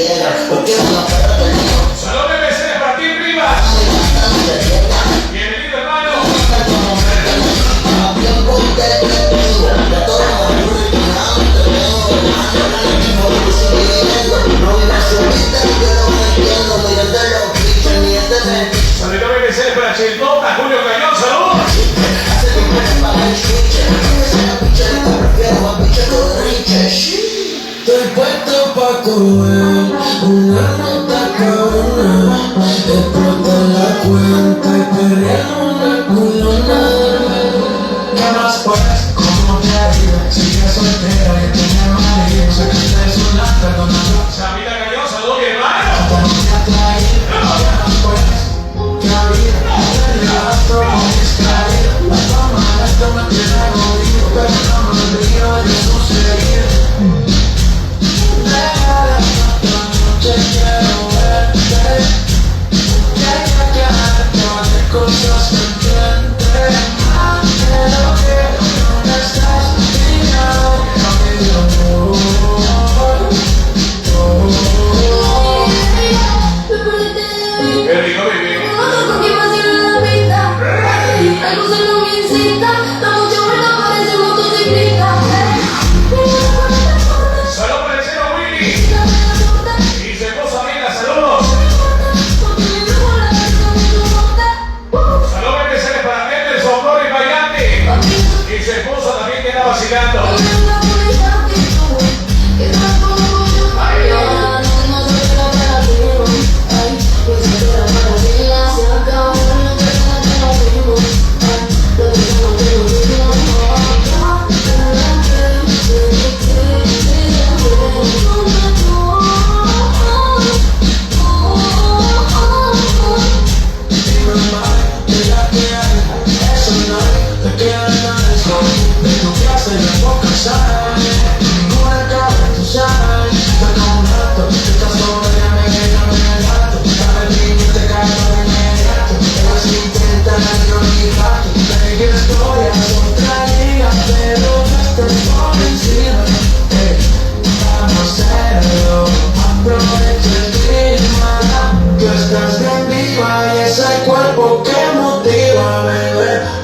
llega, porque es una perra del mío. Salón de Mercedes para ti, Rivas. Bienvenido, hermano. Salón de Mercedes para Chiltota, Julio Cañón, saludos. Estoy puesto pa' comer una nota cabrona, explota la cuenta y perrear una culona. ¿Qué más pues? ¿Cómo te ha ido? Sigue soltera y tiene marido, sé que ustedes son las perdonadas. Samita Cañón, saludos, mi hermano. ¿Qué más pues? ¿Qué ha habido? Me levanto distraído, la fama esto me tiene jodido, pero no me olvido de suceder. Te quiero verte, cosas pendientes, pero que no estás mirando. Qué rico, baby. Porque más en la pista, algo se lo me incita, la mucha vuelta parece motociclista. Salud para el chero Willy. Y su esposa Mila, saludos. Salud para Mercedes para Emerson, Flores y Bayante. Y su esposa también que está vacilando.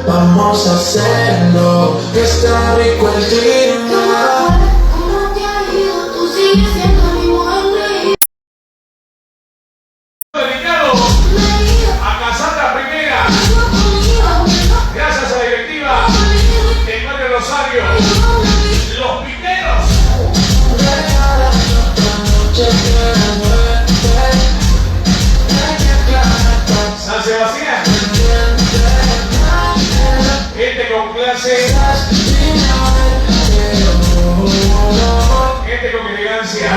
Vamos a hacerlo, que está rico el clima. ¿Cómo te ha ido? Tú sigues siendo mi mujer. Dedicado a Casandra Primera. Gracias a la directiva del Barrio Rosario. Los Piqueros. San Sebastián. Gente con clase. Gente con elegancia.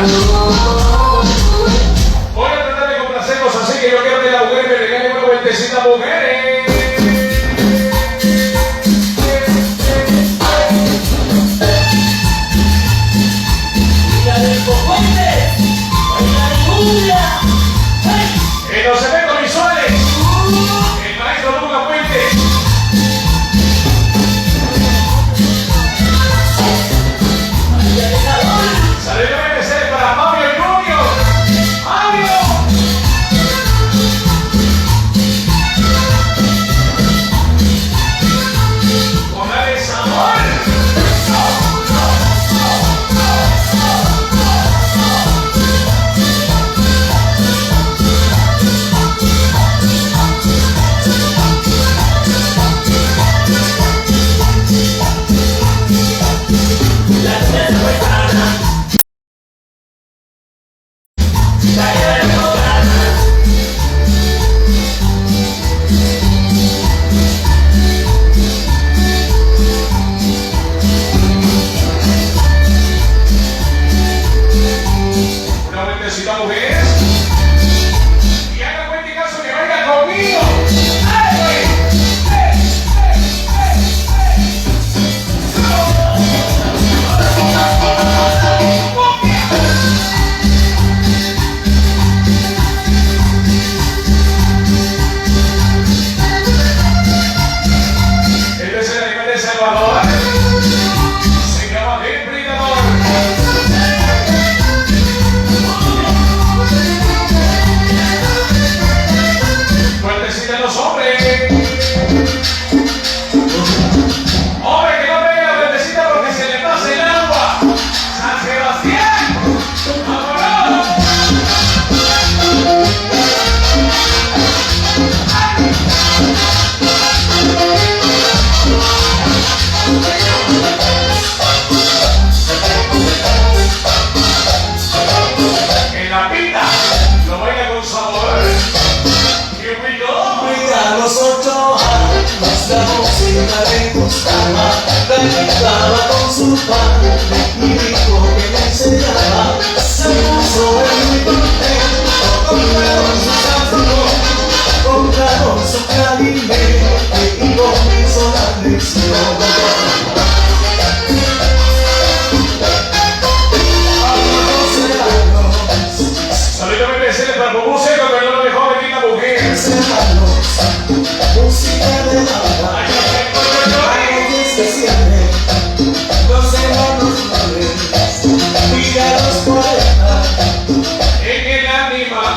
Voy a tratar de complacerlos, así que yo quiero que la mujer me regale una vueltecita, mujeres. En los eventos visuales, el maestro Lucas Puente. Saludos a Mercedes para Fabio y Rubio. ¡Fabio! Póngale sabor. Una vueltecita, mujeres. Y haga cuenta y caso que vaya conmigo. ¡Ay!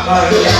María.